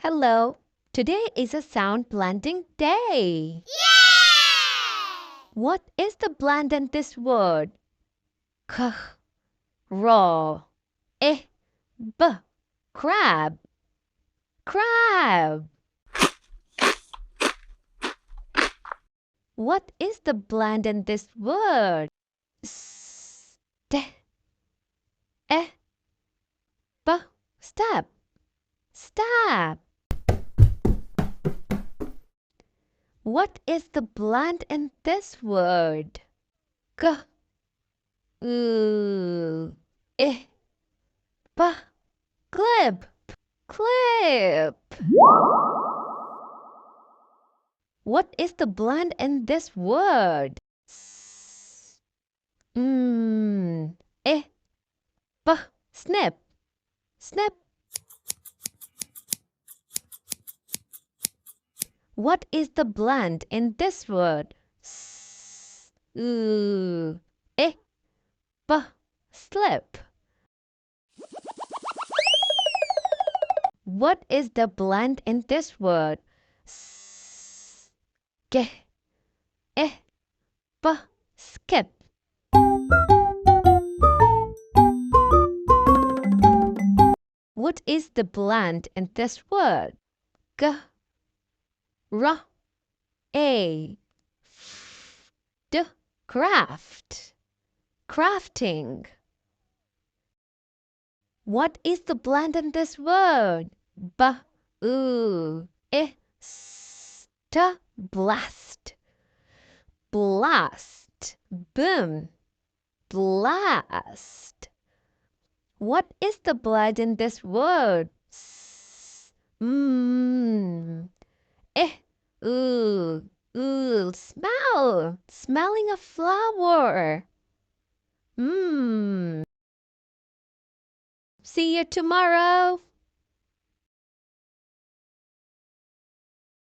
Hello. Today is a sound blending day. What is the blend in this word? K, raw, b, crab, crab. What is the blend in this word? S, t, e, b, step, step. What is the blend in this word? G, I, b, clip, clip. What is the blend in this word? S, I, b, snip, snip. What is the blend in this word? S, I, b, slip. What is the blend in this word? S, g, I, b, skip. What is the blend in this word? G, r, a, f, d, craft, crafting. What is the blend in this word? B, I, s, t, blast, blast, boom, blast. What is the blend in this word? S, smell, smelling a flower. See you tomorrow.